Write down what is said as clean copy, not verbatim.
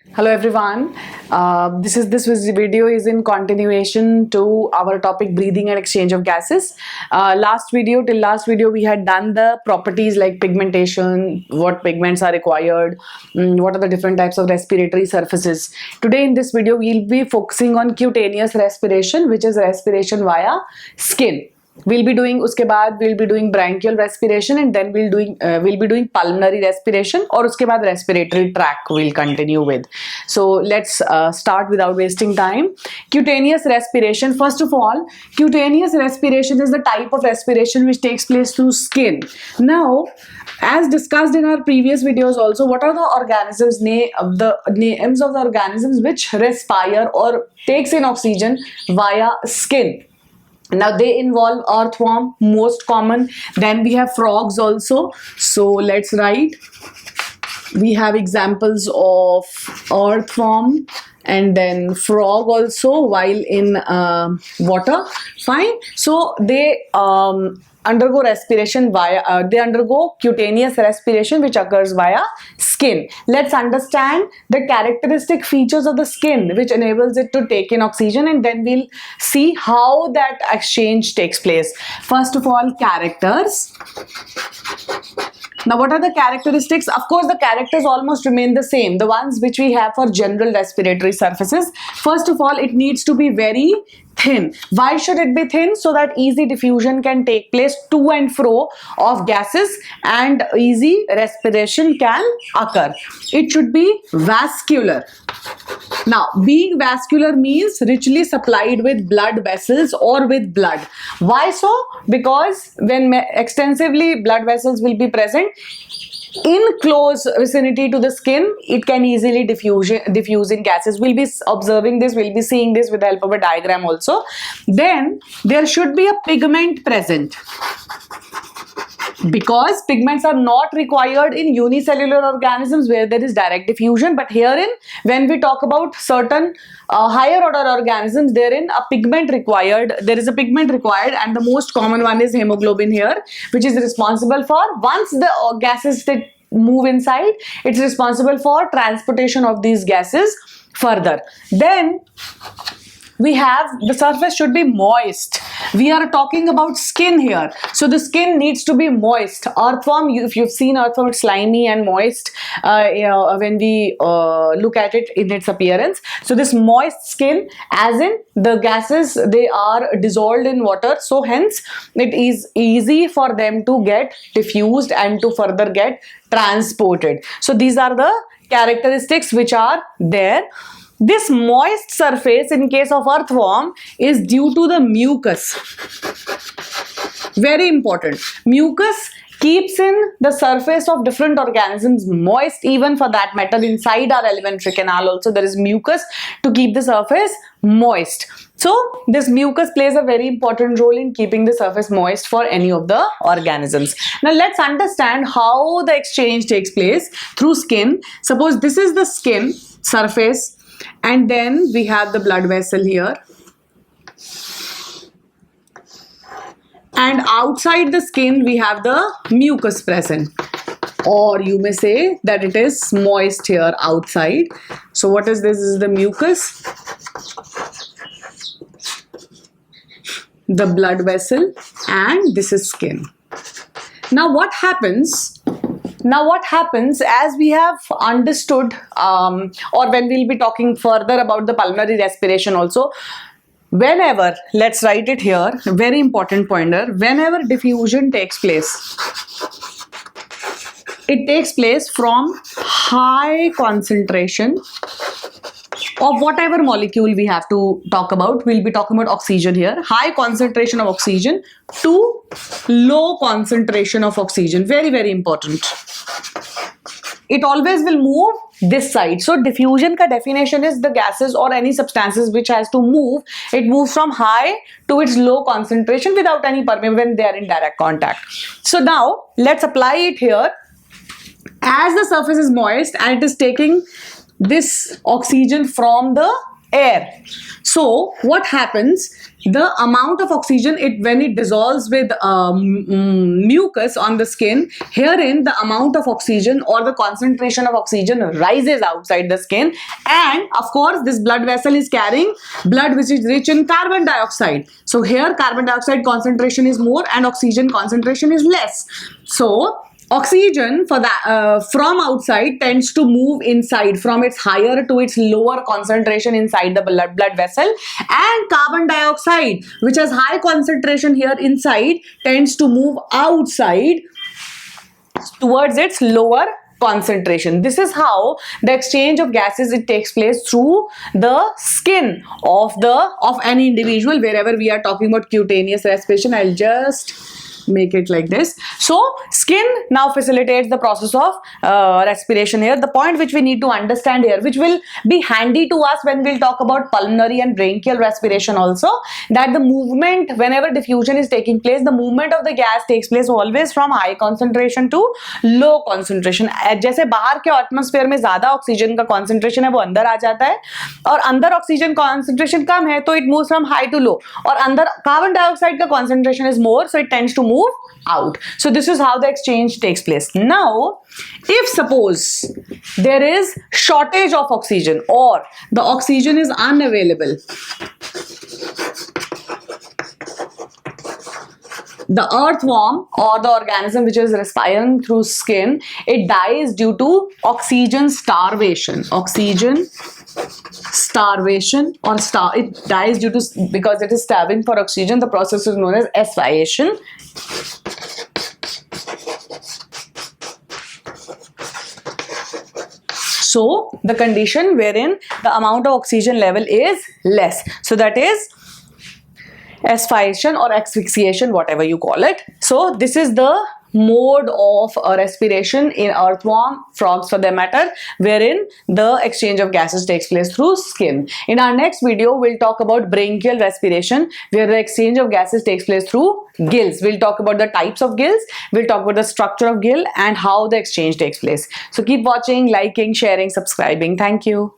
Hello everyone. This video is in continuation to our topic breathing and exchange of gases. Till last video we had done the properties like pigmentation, what pigments are required, what are the different types of respiratory surfaces. Today in this video we'll be focusing on cutaneous respiration, which is respiration via skin. We'll be doing bronchial respiration, and then we'll be doing pulmonary respiration, और उसके बाद respiratory tract we'll continue with. So let's start without wasting time. Cutaneous respiration. First of all, cutaneous respiration is the type of respiration which takes place through skin. Now, as discussed in our previous videos also, what are the organisms, the names of the organisms which respire or takes in oxygen via skin? Now they involve earthworm, most common. Then we have frogs also. So let's write. We have examples of earthworm and then frog also while in water. Fine. So they undergo respiration via they undergo cutaneous respiration, which occurs via skin. Let's understand the characteristic features of the skin which enables it to take in oxygen, and then we'll see how that exchange takes place. First of all, characters. Now, what are the characteristics? Of course, the characters almost remain the same, the ones which we have for general respiratory surfaces. First of all, it needs to be very thin. Why should it be thin? So that easy diffusion can take place to and fro of gases and easy respiration can occur. It should be vascular. Now, being vascular means richly supplied with blood vessels or with blood. Why so? Because when extensively blood vessels will be present in close vicinity to the skin, it can easily diffuse in gases. We'll be observing this, we'll be seeing this with the help of a diagram also. Then there should be a pigment present, because pigments are not required in unicellular organisms where there is direct diffusion, but herein when we talk about certain higher order organisms, therein a pigment required, there is a pigment required, and the most common one is hemoglobin here, which is responsible for, once the gases that move inside, it's responsible for transportation of these gases further. Then we have the surface should be moist. We are talking about skin here, so the skin needs to be moist. Earthworm, if you've seen earthworm, it's slimy and moist when we look at it in its appearance. So this moist skin, as in the gases, they are dissolved in water, so hence it is easy for them to get diffused and to further get transported. So these are the characteristics which are there. This moist surface in case of earthworm is due to the mucus. Very important. Mucus keeps in the surface of different organisms moist. Even for that matter, inside our alimentary canal also there is mucus to keep the surface moist. So this mucus plays a very important role in keeping the surface moist for any of the organisms. Now let's understand how the exchange takes place through skin. Suppose this is the skin surface, and then we have the blood vessel here, and outside the skin we have the mucus present, or you may say that it is moist here outside. So what is this? This is the mucus, the blood vessel, and this is skin. Now what happens? As we have understood, or when we'll be talking further about the pulmonary respiration also, whenever, let's write it here, very important pointer, whenever diffusion takes place, it takes place from high concentration of whatever molecule we have to talk about. We'll be talking about oxygen here. High concentration of oxygen to low concentration of oxygen. Very, very important. It always will move this side. So diffusion ka definition is the gases or any substances which has to move. It moves from high to its low concentration without any permeable when they are in direct contact. So now let's apply it here. As the surface is moist and it is taking this oxygen from the air. So what happens? The amount of oxygen when it dissolves with mucus on the skin, herein the amount of oxygen or the concentration of oxygen rises outside the skin, and of course this blood vessel is carrying blood which is rich in carbon dioxide. So here carbon dioxide concentration is more and oxygen concentration is less. So oxygen for that from outside tends to move inside from its higher to its lower concentration inside the blood vessel, and carbon dioxide, which has high concentration here inside, tends to move outside towards its lower concentration. This is how the exchange of gases it takes place through the skin of any individual. Wherever we are talking about cutaneous respiration, I'll just make it like this. So skin now facilitates the process of respiration here. The point which we need to understand here, which will be handy to us when we'll talk about pulmonary and bronchial respiration also, that the movement, whenever diffusion is taking place, the movement of the gas takes place always from high concentration to low concentration. जैसे बाहर के atmosphere में ज्यादा oxygen का concentration है वो अंदर आ जाता है, और अंदर ऑक्सीजन concentration कम है तो it moves from high to low, और अंदर कार्बन डाइऑक्साइड का concentration is more so it tends to move out. So this is how the exchange takes place. Now if suppose there is shortage of oxygen or the oxygen is unavailable, the earthworm or the organism which is respiring through skin, it dies due to oxygen starvation. Oxygen starvation or it dies due to, because it is starving for oxygen. The process is known as asphyxiation. So the condition wherein the amount of oxygen level is less, so that is asphyxiation or asphyxiation, whatever you call it. So this is the mode of respiration in earthworm, frogs for that matter, wherein the exchange of gases takes place through skin. In our next video, we'll talk about bronchial respiration, where the exchange of gases takes place through gills. We'll talk about the types of gills, we'll talk about the structure of gill and how the exchange takes place. So keep watching, liking, sharing, subscribing. Thank you.